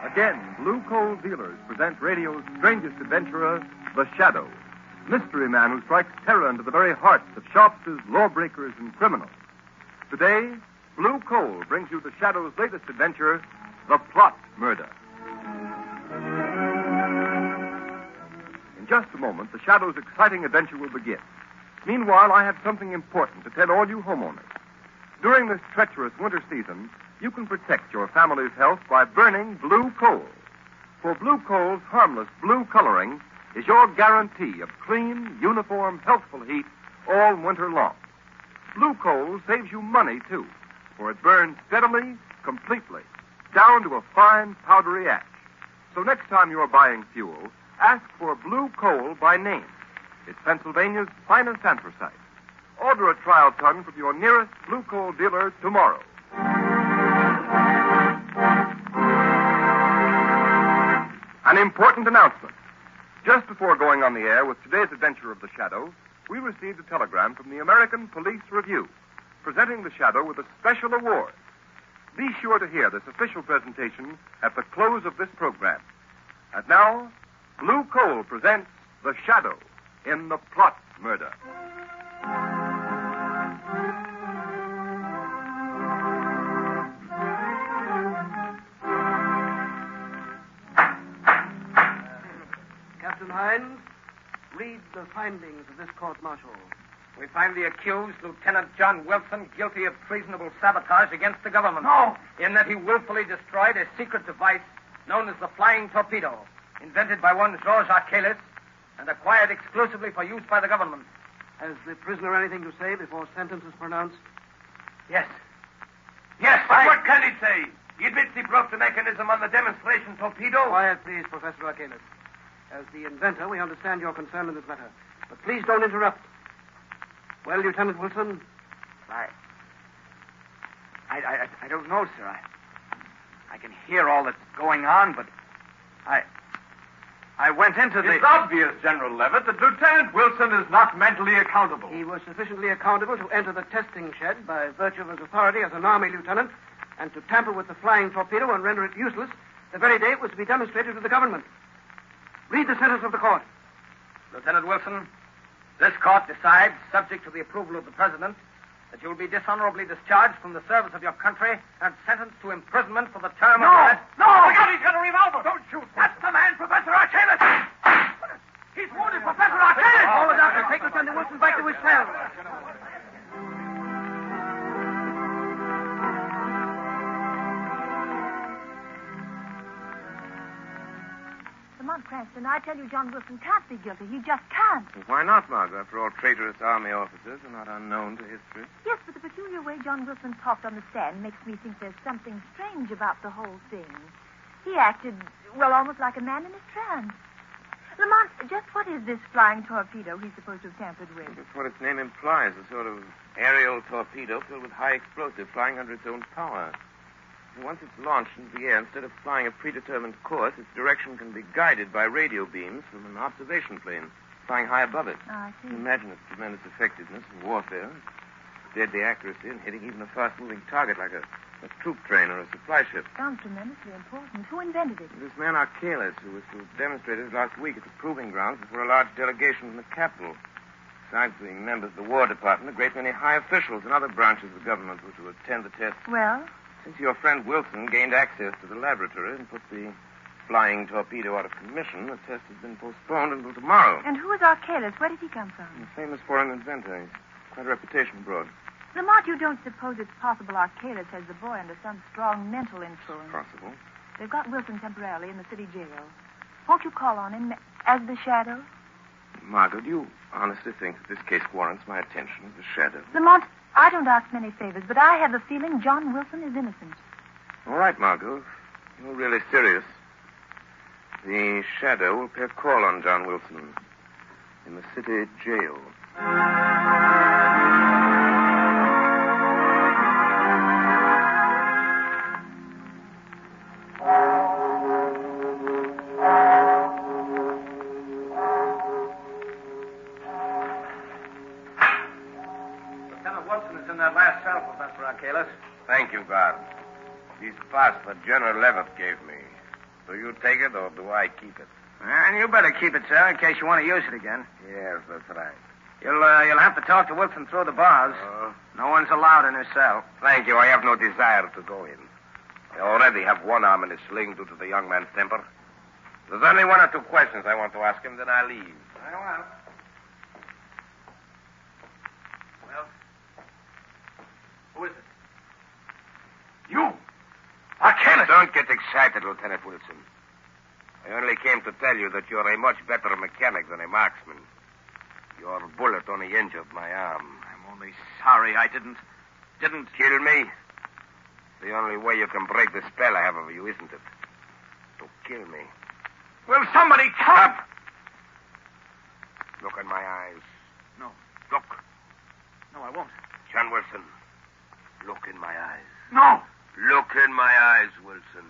Again, Blue Coal Dealers present radio's strangest adventurer, The Shadow, mystery man who strikes terror into the very hearts of shopsters, lawbreakers, and criminals. Today, Blue Coal brings you The Shadow's latest adventure, The Plot Murder. In just a moment, The Shadow's exciting adventure will begin. Meanwhile, I have something important to tell all you homeowners. During this treacherous winter season, you can protect your family's health by burning blue coal. For blue coal's harmless blue coloring is your guarantee of clean, uniform, healthful heat all winter long. Blue coal saves you money, too, for it burns steadily, completely, down to a fine, powdery ash. So next time you're buying fuel, ask for blue coal by name. It's Pennsylvania's finest anthracite. Order a trial ton from your nearest blue coal dealer tomorrow. An important announcement. Just before going on the air with today's adventure of The Shadow, we received a telegram from the American Police Review, presenting The Shadow with a special award. Be sure to hear this official presentation at the close of this program. And now, Blue Coal presents The Shadow in The Plot Murder. Captain Hines, read the findings of this court-martial. We find the accused, Lieutenant John Wilson, guilty of treasonable sabotage against the government. No! In that he willfully destroyed a secret device known as the flying torpedo, invented by one Georges Archelis and acquired exclusively for use by the government. Has the prisoner anything to say before sentence is pronounced? Yes. Yes, but what can he say? He admits he broke the mechanism on the demonstration torpedo. Quiet, please, Professor Archelis. As the inventor, we understand your concern in this matter. But please don't interrupt. Well, Lieutenant Wilson? I don't know, sir. I can hear all that's going on, but I went into the... It's obvious, General Levitt, that Lieutenant Wilson is not mentally accountable. He was sufficiently accountable to enter the testing shed by virtue of his authority as an Army lieutenant and to tamper with the flying torpedo and render it useless the very day it was to be demonstrated to the government. Read the sentence of the court. Lieutenant Wilson, this court decides, subject to the approval of the President, that you will be dishonorably discharged from the service of your country and sentenced to imprisonment for the term of... No! Look out, he's got a revolver! Don't shoot! That's the man, Professor Archelis! He's wounded, Professor Archelis! Call the doctor. Take Lieutenant Wilson back to his cell. Lamont Cranston, I tell you, John Wilson can't be guilty. He just can't. Why not, Margo? After all, traitorous Army officers are not unknown to history. Yes, but the peculiar way John Wilson talked on the stand makes me think there's something strange about the whole thing. He acted, well, almost like a man in a trance. Lamont, just what is this flying torpedo he's supposed to have tampered with? That's what its name implies, a sort of aerial torpedo filled with high explosive flying under its own power. And once it's launched into the air, instead of flying a predetermined course, its direction can be guided by radio beams from an observation plane flying high above it. Oh, I see. Imagine its tremendous effectiveness in warfare, deadly accuracy in hitting even a fast-moving target like a troop train or a supply ship. Sounds tremendously important. Who invented it? This man Archelis, who was to demonstrate it last week at the proving grounds before a large delegation from the capital. Besides being members of the War Department, a great many high officials and other branches of the government were to attend the test. Well? Since your friend Wilson gained access to the laboratory and put the flying torpedo out of commission, the test has been postponed until tomorrow. And who is Archelis? Where did he come from? He's a famous foreign inventor. He's quite a reputation abroad. Lamont, you don't suppose it's possible Archelis has the boy under some strong mental influence? Possible. They've got Wilson temporarily in the city jail. Won't you call on him as the Shadow? Margo, do you honestly think that this case warrants my attention as the Shadow? Lamont, I don't ask many favors, but I have the feeling John Wilson is innocent. All right, Margo. If you're really serious. The Shadow will pay a call on John Wilson in the city jail. Lieutenant Wilson is in that last cell, Professor Archalis. Thank you, guard. This pass that General Levitt gave me. Do you take it or do I keep it? And you better keep it, sir, in case you want to use it again. Yes, that's right. You'll have to talk to Wilson through the bars. No one's allowed in his cell. Thank you. I have no desire to go in. I already have one arm in a sling due to the young man's temper. There's only one or two questions I want to ask him, then I'll leave. Very well. Well, who is it? You! Archalis! Don't get excited, Lieutenant Wilson. I only came to tell you that you're a much better mechanic than a marksman. Your bullet only injured my arm. I'm only sorry I didn't... Kill me? The only way you can break the spell I have over you, isn't it? To kill me. Will somebody come? Stop! Look in my eyes. No. Look. No, I won't. John Wilson. Look in my eyes. No! Look in my eyes, Wilson.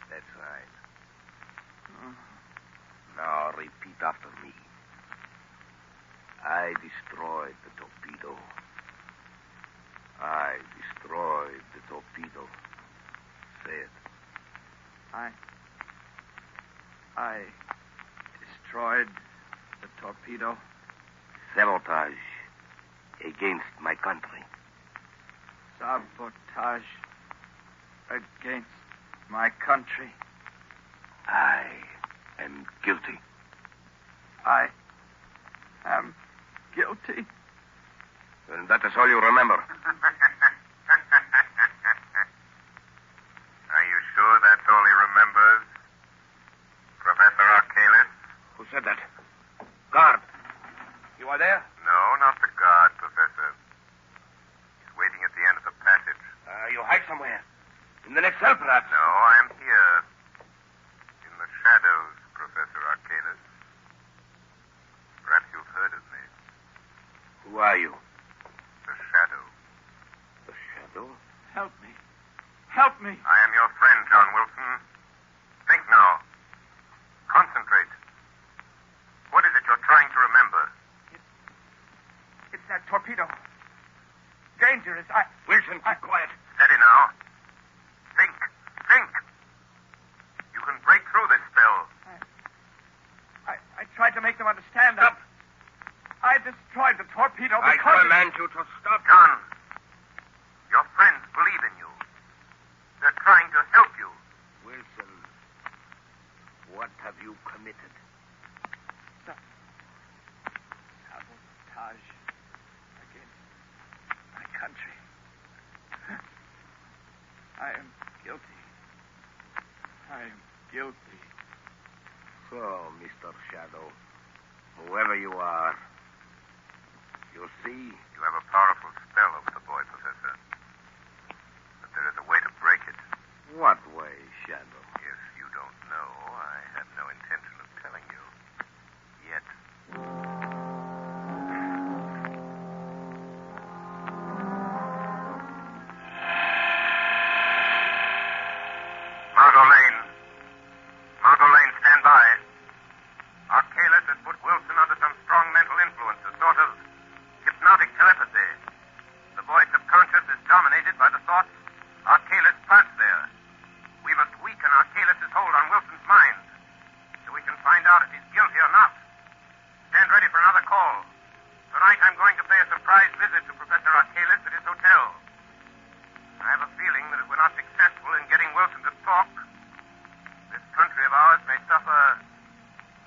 That's right. Now repeat after me. I destroyed the torpedo. I destroyed the torpedo. Say it. I destroyed the torpedo. Sabotage against my country. Sabotage against my country. I am guilty. I am guilty. And that is all you remember. Are you sure that's all he remembers? Professor Archalis? Who said that? Guard. You are there? No, not the guard, Professor. He's waiting at the end of the passage. You hide somewhere. In the next cell, perhaps. No, I'm here. In the shadows, Professor Archalis. Perhaps you've heard of me. Who are you? The Shadow. The Shadow? Help me. Help me. I am your friend, John Wilson. Think now. Concentrate. What is it you're trying to remember? It's that torpedo. Dangerous. Wilson, keep quiet. Steady now. Think. Think. You can break through this spell. I tried to make them understand that. Stop. I destroyed the torpedo I because... command you to stop. John, your friends believe in you. They're trying to help you. Wilson, what have you committed? Sabotage against my country. I am guilty. I am guilty. So, Mr. Shadow, whoever you are, you see, You have a powerful spell over the boy, Professor. But there is a way to break it. what way, Shadow? If you don't know, I have no intention of telling you. Yet. Margo Lane. Margo Lane, stand by. Archalis has put Wilson under some strong mental influence, a sort of hypnotic telepathy. The boy's subconscious is dominated by the thoughts Archalis plants there. We must weaken Archalis' hold on Wilson's mind so we can find out if he's guilty or not. Stand ready for another call. Tonight I'm going to pay a surprise visit to Professor Archalis at his hotel. I have a feeling that if we're not successful in getting Wilson to talk, this country of ours may suffer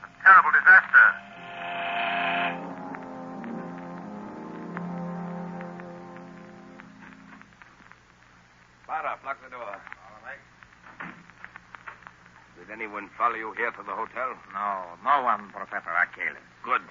a terrible disaster. Bar up, lock the door. All right. Did anyone follow you here to the hotel? No one, Professor Archalis. Good.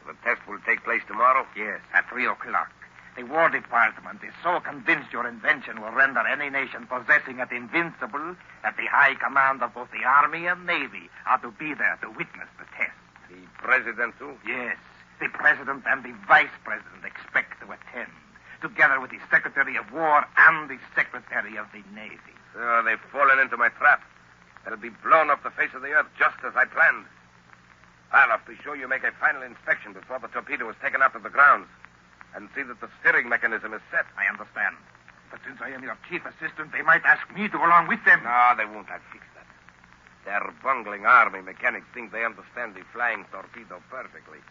The test will take place tomorrow? Yes, at 3 o'clock. The War Department is so convinced your invention will render any nation possessing it invincible that the high command of both the Army and Navy are to be there to witness the test. The president, too? Yes, the President and the Vice President expect to attend, together with the Secretary of War and the Secretary of the Navy. So they've fallen into my trap. They'll be blown off the face of the earth just as I planned. Barloff, be sure you make a final inspection before the torpedo is taken out of the grounds. And see that the steering mechanism is set. I understand. But since I am your chief assistant, they might ask me to go along with them. No, they won't. I'll fix that. Their bungling army mechanics think they understand the flying torpedo perfectly.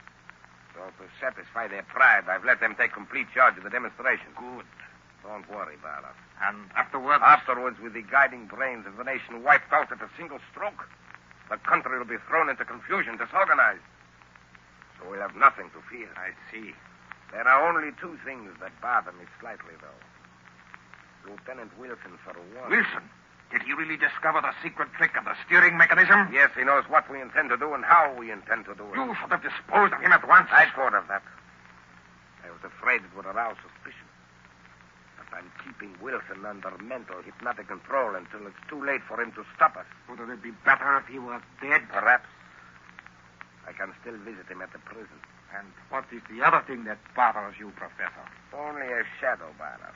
So to satisfy their pride, I've let them take complete charge of the demonstration. Good. Don't worry, Barloff. And afterwards? Afterwards, with the guiding brains of the nation wiped out at a single stroke, the country will be thrown into confusion, disorganized. So we'll have nothing to fear. I see. There are only two things that bother me slightly, though. Lieutenant Wilson, for one. Wilson? Did he really discover the secret trick of the steering mechanism? Yes, he knows what we intend to do and how we intend to do it. You should have disposed of him at once. I thought of that. I was afraid it would arouse suspicion. But I'm keeping Wilson under mental hypnotic control until it's too late for him to stop us. Wouldn't it be better if he were dead? Perhaps. I can still visit him at the prison. And what is the other thing that bothers you, Professor? Only a shadow, Barloff.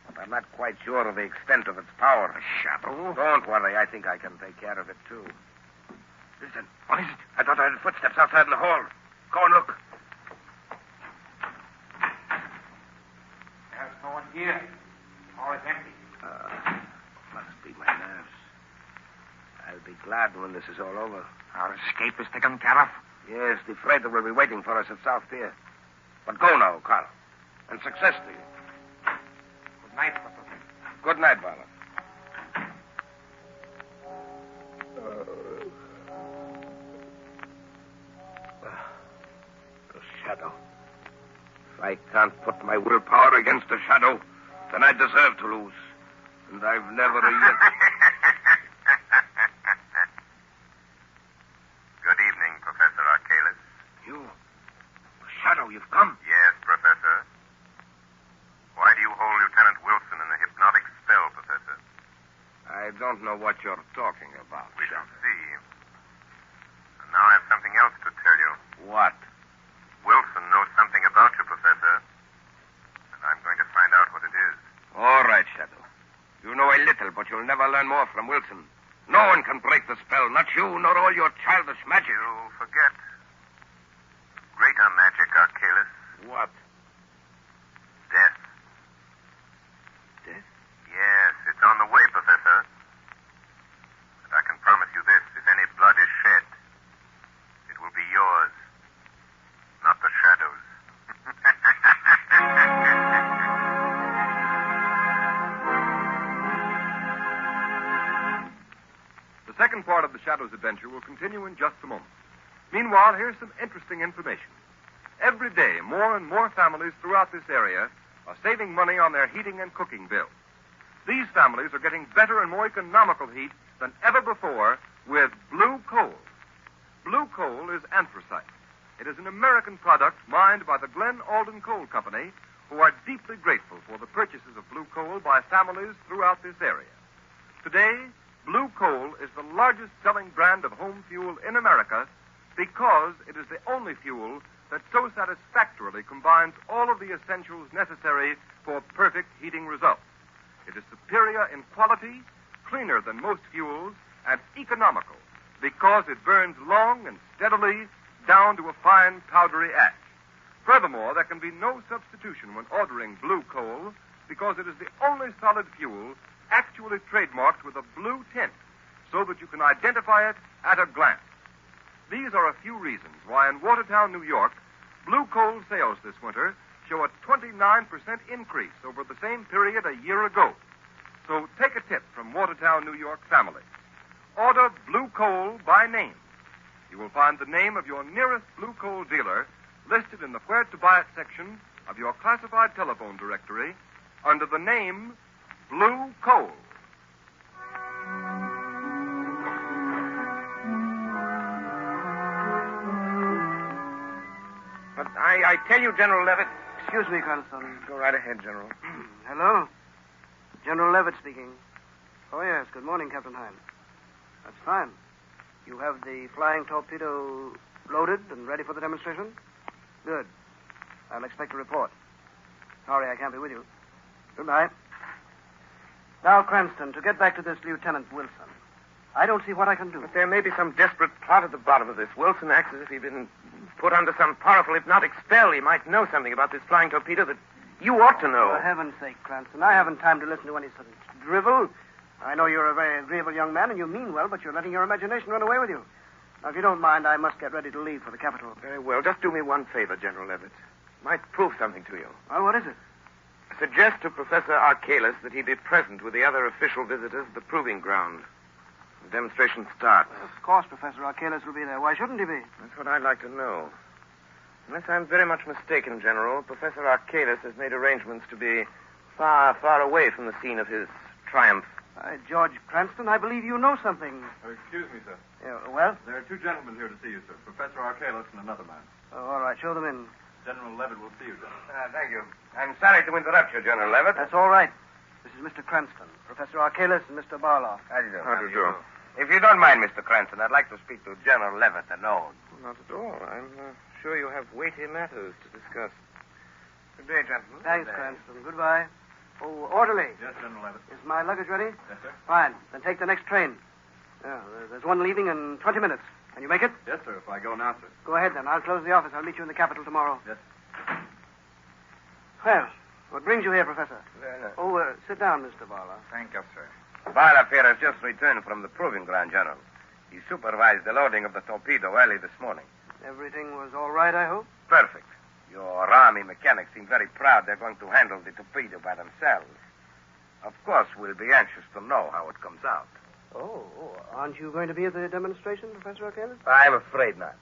But I'm not quite sure of the extent of its power. A shadow? Don't worry. I think I can take care of it, too. Listen. What is it? I thought I heard footsteps outside in the hall. Go and look. There's no one here. All is empty. Must be my nerves. I'll be glad when this is all over. Our escape is taken care of. Yes, the freighter will be waiting for us at South Pier. But go now, Carl. And success to you. Good night, Professor. Good night, Barloff. The shadow. If I can't put my willpower against the shadow, then I deserve to lose. And I've never yet... Good evening, Professor Archalis. You? Shadow, you've come. Yes, Professor. Why do you hold Lieutenant Wilson in a hypnotic spell, Professor? I don't know what you're talking about. We shall see. And now I have something else to tell you. What? Wilson knows something about you, Professor. And I'm going to find out what it is. All right, Shadow. You know a little, but you'll never learn more from Wilson. No one can break the spell, not you, nor all your childish magic. You forget greater magic, Archalis. What? Death. Death? Yes, it's on the way, Professor. And I can promise you this, if any blood is shed, it will be yours, not the shadow's. The second part of the Shadow's adventure will continue in just a moment. Meanwhile, here's some interesting information. Every day, more and more families throughout this area are saving money on their heating and cooking bills. These families are getting better and more economical heat than ever before with blue coal. Blue coal is anthracite. It is an American product mined by the Glen Alden Coal Company, who are deeply grateful for the purchases of blue coal by families throughout this area. Today, blue coal is the largest selling brand of home fuel in America because it is the only fuel that so satisfactorily combines all of the essentials necessary for perfect heating results. It is superior in quality, cleaner than most fuels, and economical because it burns long and steadily down to a fine powdery ash. Furthermore, there can be no substitution when ordering blue coal because it is the only solid fuel actually trademarked with a blue tint so that you can identify it at a glance. These are a few reasons why in Watertown, New York, blue coal sales this winter show a 29% increase over the same period a year ago. So take a tip from Watertown, New York families. Order blue coal by name. You will find the name of your nearest blue coal dealer listed in the Where to Buy It section of your classified telephone directory under the name Blue Coal. But I tell you, General Levitt. Excuse me, Cranston. Go right ahead, General. Hello? General Levitt speaking. Oh, yes. Good morning, Captain Hine. That's fine. You have the flying torpedo loaded and ready for the demonstration? Good. I'll expect a report. Sorry I can't be with you. Goodbye. Now, Cranston, to get back to this Lieutenant Wilson. I don't see what I can do. But there may be some desperate plot at the bottom of this. Wilson acts as if he'd been put under some powerful hypnotic spell. He might know something about this flying torpedo that you ought to know. For heaven's sake, Cranston, I haven't time to listen to any sort of drivel. I know you're a very agreeable young man, and you mean well, but you're letting your imagination run away with you. Now, if you don't mind, I must get ready to leave for the capital. Very well. Just do me one favor, General Levitt. Might prove something to you. Well, what is it? Suggest to Professor Archalis that he be present with the other official visitors at the proving ground. The demonstration starts. Well, of course, Professor Archalis will be there. Why shouldn't he be? That's what I'd like to know. Unless I'm very much mistaken, General, Professor Archalis has made arrangements to be far, far away from the scene of his triumph. George Cranston, I believe you know something. Excuse me, sir. Well? There are two gentlemen here to see you, sir. Professor Archalis and another man. Oh, all right. Show them in. General Levitt will see you, General. Thank you. I'm sorry to interrupt you, General Levitt. That's all right. This is Mr. Cranston, Professor Archalis, and Mr. Barloff. How do you do? How do you do? If you don't mind, Mr. Cranston, I'd like to speak to General Levitt alone. Not at all. I'm sure you have weighty matters to discuss. Good day, gentlemen. Thanks, Cranston. Goodbye. Oh, orderly. Yes, General Levitt. Is my luggage ready? Yes, sir. Fine. Then take the next train. There's one leaving in 20 minutes. Can you make it? Yes, sir, if I go now, sir. Go ahead, then. I'll close the office. I'll meet you in the capital tomorrow. Yes. Well, what brings you here, Professor? Very nice. Oh, sit down, Mr. Barloff. Thank you, sir. Barloff here has just returned from the proving ground, General. He supervised the loading of the torpedo early this morning. Everything was all right, I hope? Perfect. Your Army mechanics seem very proud they're going to handle the torpedo by themselves. Of course, we'll be anxious to know how it comes out. Oh, aren't you going to be at the demonstration, Professor Archalis? I'm afraid not.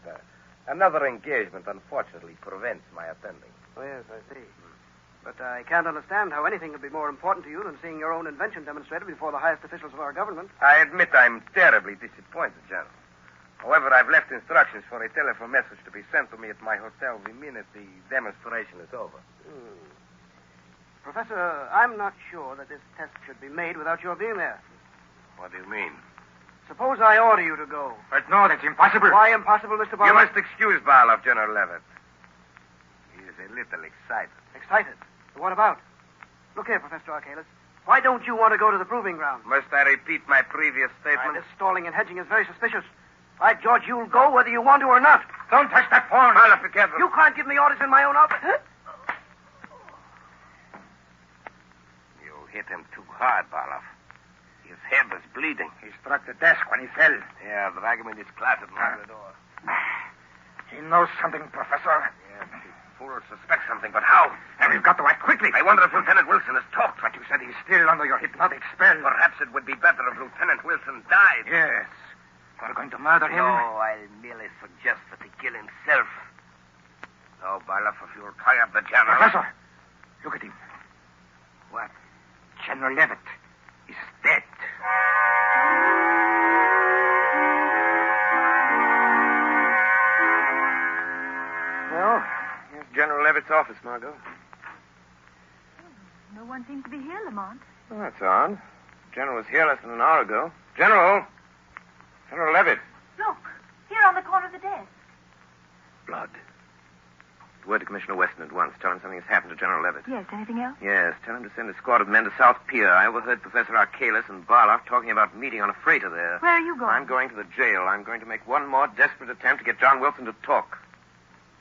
Another engagement, unfortunately, prevents my attending. Oh, yes, I see. But I can't understand how anything could be more important to you than seeing your own invention demonstrated before the highest officials of our government. I admit I'm terribly disappointed, General. However, I've left instructions for a telephone message to be sent to me at my hotel the minute the demonstration is over. Professor, I'm not sure that this test should be made without your being there. What do you mean? Suppose I order you to go. But no, that's impossible. Why impossible, Mr. Barloff? You must excuse Barloff, General Levitt. He is a little excited. Excited? What about? Look here, Professor Archalis. Why don't you want to go to the proving ground? Must I repeat my previous statement? This stalling and hedging is very suspicious. By George, you'll go whether you want to or not. Don't touch that phone. Barloff, be careful. You can't give me orders in my own office. You hit him too hard, Barloff. His head was bleeding. He struck the desk when he fell. Yeah, drag him in his closet and lock the door. He knows something, Professor. Yes, the fool suspects something, but how? And we've got to act quickly. I wonder if Lieutenant Wilson has talked. But you said he's still under your hypnotic spell. Perhaps it would be better if Lieutenant Wilson died. Yes. We're going to murder him. No, I'll merely suggest that he kill himself. No, Barloff, if you'll tie up the general... Professor, look at him. What? General Levitt is dead. Well, here's General Levitt's office, Margo. No one seems to be here, Lamont. Well, that's odd. General was here less than an hour ago. General! General Levitt. Look, here on the corner of the desk. Blood. Word to Commissioner Weston at once. Tell him something has happened to General Levitt. Yes, anything else? Yes, tell him to send a squad of men to South Pier. I overheard Professor Archalis and Barloff talking about meeting on a freighter there. Where are you going? I'm going to the jail. I'm going to make one more desperate attempt to get John Wilson to talk.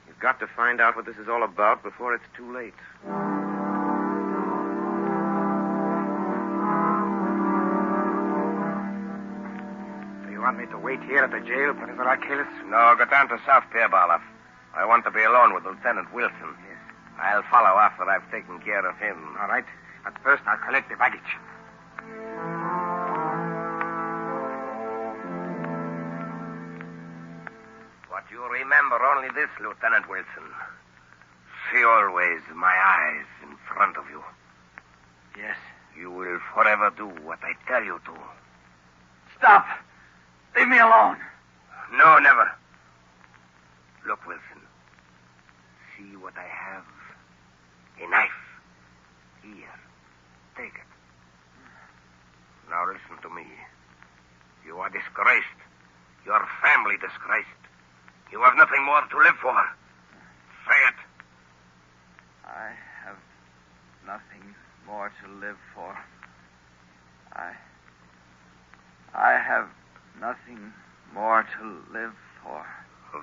You've got to find out what this is all about before it's too late. Do you want me to wait here at the jail, Professor Archalis? No, go down to South Pier, Barloff. I want to be alone with Lieutenant Wilson. Yes. I'll follow after I've taken care of him. All right. But first, I'll collect the baggage. But you remember only this, Lieutenant Wilson. See always my eyes in front of you. Yes. You will forever do what I tell you to. Stop. Leave me alone. No, never. Look, Wilson. See what I have? A knife. Here. Take it. Now listen to me. You are disgraced. Your family disgraced. You have nothing more to live for. Say it. I have nothing more to live for. I have nothing more to live for.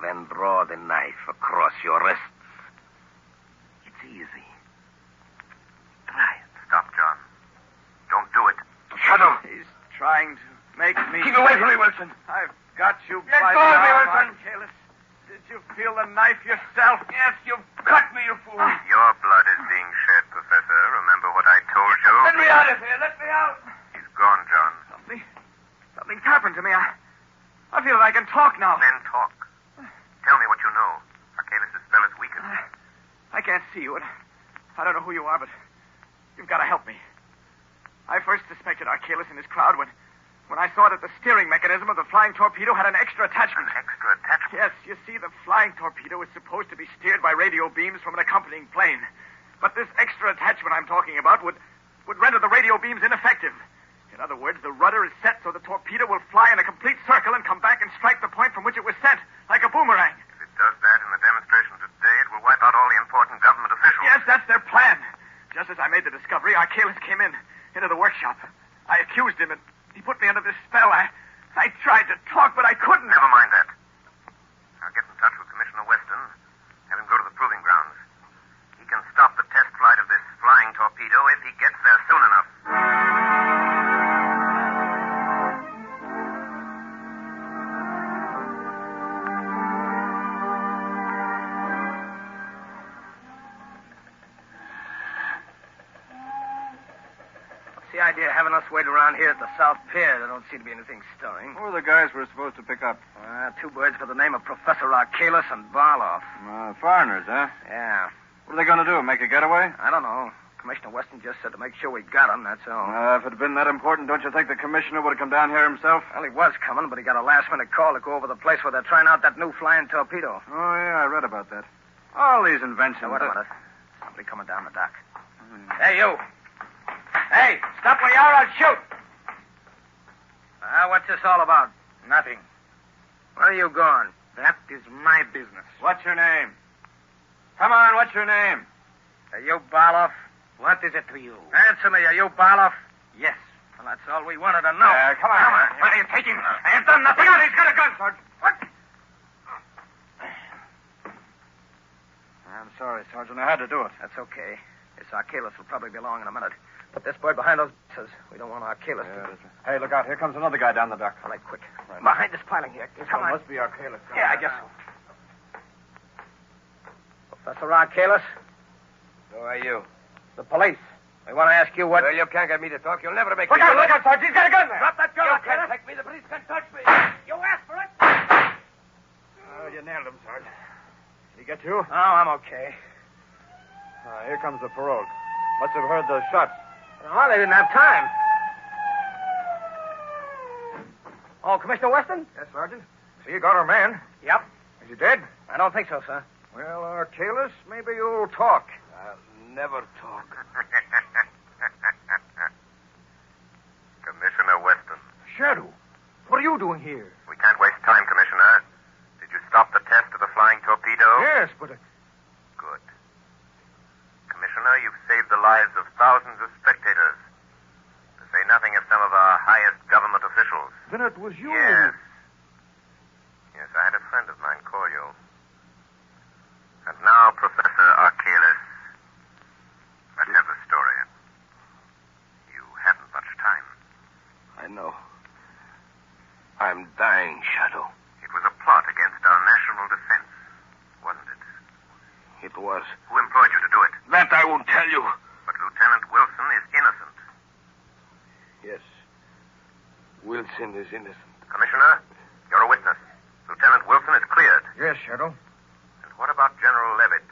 Then draw the knife across your wrists. It's easy. Try it. Stop, John. Don't do it. Shadow! He's trying to make me... Keep away from me, Wilson. I've got you Let by go the of me, arm, Wilson. Archelaus. Did you feel the knife yourself? Yes, you've cut me, you fool. Your blood is being shed, Professor. Remember what I told you? Let me out of here. Let me out. He's gone, John. Something's happened to me. I feel that I can talk now. Then talk. Tell me what you know. Archelaus' spell is weakened. I can't see you, and I don't know who you are, but you've got to help me. I first suspected Archelaus and his crowd when I saw that the steering mechanism of the flying torpedo had an extra attachment. An extra attachment? Yes, you see, the flying torpedo is supposed to be steered by radio beams from an accompanying plane. But this extra attachment I'm talking about would render the radio beams ineffective. In other words, the rudder is set so the torpedo will fly in a complete circle and come back and strike the point from which it was sent, like a boomerang. If it does that in the demonstration today, it will wipe out all the important government officials. Yes, that's their plan. Just as I made the discovery, Archelaus came into the workshop. I accused him, and he put me under this spell. I tried to talk, but I couldn't. Never mind that. I'll get in touch with Commissioner Weston, have him go to the proving grounds. He can stop the test flight of this flying torpedo if he gets there soon enough. What's the idea of having us wait around here at the South Pier? There don't seem to be anything stirring. Who are the guys we're supposed to pick up? Two birds by the name of Professor Archelaus and Barloff. Foreigners, huh? Yeah. What are they going to do, make a getaway? I don't know. Commissioner Weston just said to make sure we got them, that's all. If it had been that important, don't you think the commissioner would have come down here himself? Well, he was coming, but he got a last-minute call to go over the place where they're trying out that new flying torpedo. Oh, yeah, I read about that. All these inventions. Now, wait a minute. Somebody coming down the dock. Hey, you. Hey, stop where you are, I'll shoot. What's this all about? Nothing. Where are you going? That is my business. What's your name? Come on, what's your name? Are you Barloff? What is it to you? Answer me. Are you Barloff? Yes. Well, that's all we wanted to know. Come on. Where are you taking? I have done nothing. He's got a gun, Sergeant. What? I'm sorry, Sergeant. I had to do it. That's okay. This Archelaus will probably be along in a minute. Put this bird behind those boxes. We don't want Archelaus to... Hey, look out. Here comes another guy down the dock. All right, quick. Right. Behind this piling here. Come on. Must be Archelaus. Yeah, I guess so. Professor Archelaus? Who are you? The police. We want to ask you what... Well, you can't get me to talk. You'll never make Look me... out, Sergeant. He's got a gun there. Drop that gun, You Archelaus. can't take me. The police can't touch me. You asked for it. Oh, you nailed him, Sergeant. Did he get you? Oh, I'm okay. Here comes the parole. Must have heard those shots. Oh, they didn't have time. Oh, Commissioner Weston? Yes, Sergeant. So you got our man. Yep. Is he dead? I don't think so, sir. Well, Archelaus, maybe you'll talk. I'll never talk. Commissioner Weston. Shadow, what are you doing here? We can't waste time, Commissioner. Did you stop the test of the flying torpedo? Yes, but... Good. Commissioner, you've saved the lives of thousands of spectators. To say nothing of some of our highest government officials. Then it was you. Yes. Yes, I had a friend of mine call you. And now, Professor Archelaus, let's have the story. You haven't much time. I know. I'm dying, Shadow. It was a plot against our national defense, wasn't it? It was. Who employed you to do it? That I won't tell you. But Lieutenant Wilson is innocent. Yes. Wilson is innocent. Commissioner, you're a witness. Lieutenant Wilson is cleared. Yes, Shadow. And what about General Levitt?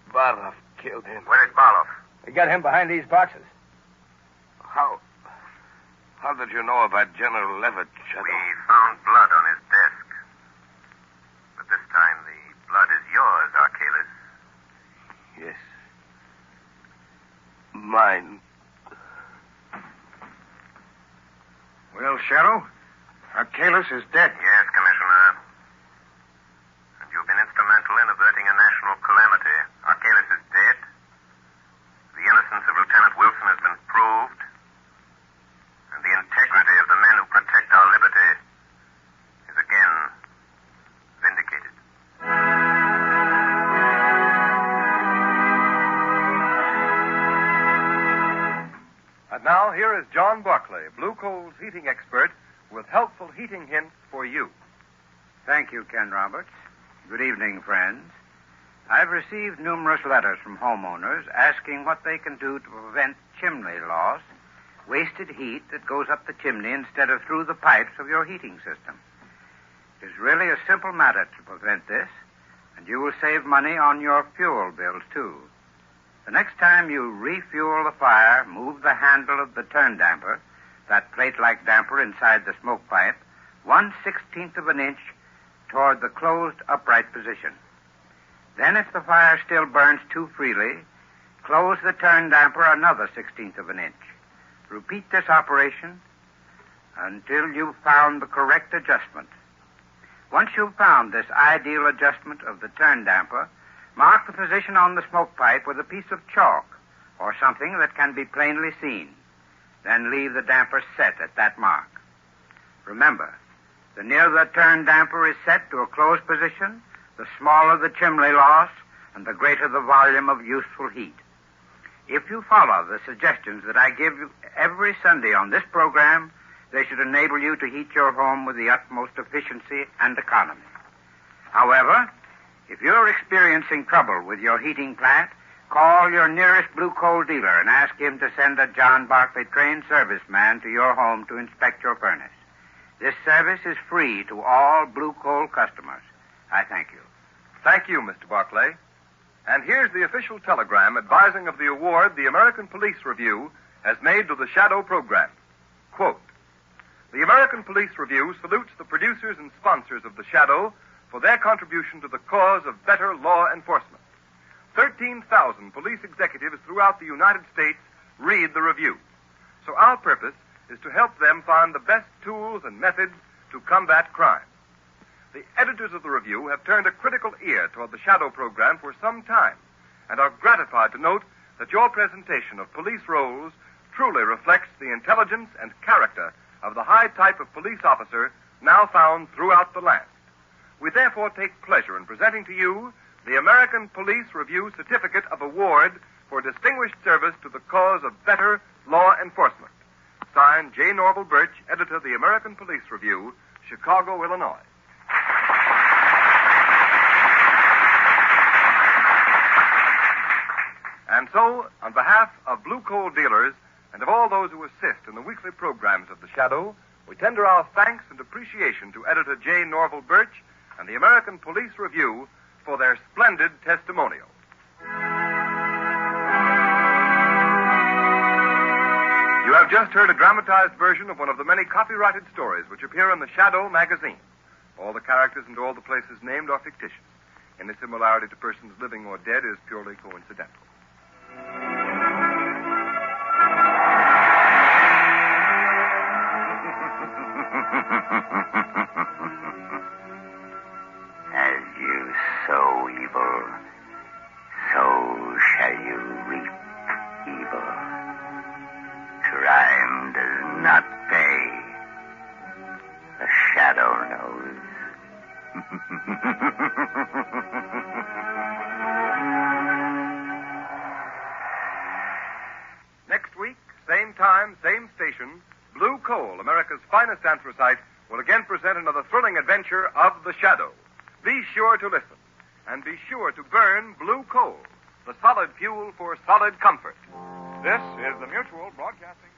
Barloff killed him. Where is Barloff? We got him behind these boxes. How did you know about General Levitt, Shadow? We found blood on his desk. But this time the blood is yours, Archelaus. Yes. Mine. Well, Shadow, Archelaus is dead. Yes, Commissioner. And you've been instrumental in averting a national calamity. Archelaus is dead. The innocence of Lieutenant Wilson has been proved. And the integrity of the men who protect our liberty now, here is John Barclay, Blue Coal's heating expert, with helpful heating hints for you. Thank you, Ken Roberts. Good evening, friends. I've received numerous letters from homeowners asking what they can do to prevent chimney loss, wasted heat that goes up the chimney instead of through the pipes of your heating system. It is really a simple matter to prevent this, and you will save money on your fuel bills, too. The next time you refuel the fire, move the handle of the turn damper, that plate-like damper inside the smoke pipe, 1/16 of an inch toward the closed upright position. Then, if the fire still burns too freely, close the turn damper another 1/16 of an inch. Repeat this operation until you've found the correct adjustment. Once you've found this ideal adjustment of the turn damper, mark the position on the smoke pipe with a piece of chalk or something that can be plainly seen. Then leave the damper set at that mark. Remember, the nearer the turn damper is set to a closed position, the smaller the chimney loss and the greater the volume of useful heat. If you follow the suggestions that I give you every Sunday on this program, they should enable you to heat your home with the utmost efficiency and economy. However, if you're experiencing trouble with your heating plant, call your nearest Blue Coal dealer and ask him to send a John Barclay trained serviceman to your home to inspect your furnace. This service is free to all Blue Coal customers. I thank you. Thank you, Mr. Barclay. And here's the official telegram advising of the award the American Police Review has made to the Shadow program. Quote, "The American Police Review salutes the producers and sponsors of the Shadow for their contribution to the cause of better law enforcement. 13,000 police executives throughout the United States read the review. So our purpose is to help them find the best tools and methods to combat crime. The editors of the review have turned a critical ear toward the Shadow program for some time and are gratified to note that your presentation of police roles truly reflects the intelligence and character of the high type of police officer now found throughout the land. We therefore take pleasure in presenting to you the American Police Review Certificate of Award for distinguished service to the cause of better law enforcement. Signed, J. Norval Birch, editor of the American Police Review, Chicago, Illinois." And so, on behalf of Blue Coal dealers and of all those who assist in the weekly programs of the Shadow, we tender our thanks and appreciation to editor J. Norval Birch and the American Police Review for their splendid testimonial. You have just heard a dramatized version of one of the many copyrighted stories which appear in the Shadow magazine. All the characters and all the places named are fictitious. Any similarity to persons living or dead is purely coincidental. As you sow evil, so shall you reap evil. Crime does not pay. The Shadow knows. Next week, same time, same station, Blue Coal, America's finest anthracite, will again present another thrilling adventure of the Shadow. Be sure to listen, and be sure to burn Blue Coal, the solid fuel for solid comfort. This is the Mutual Broadcasting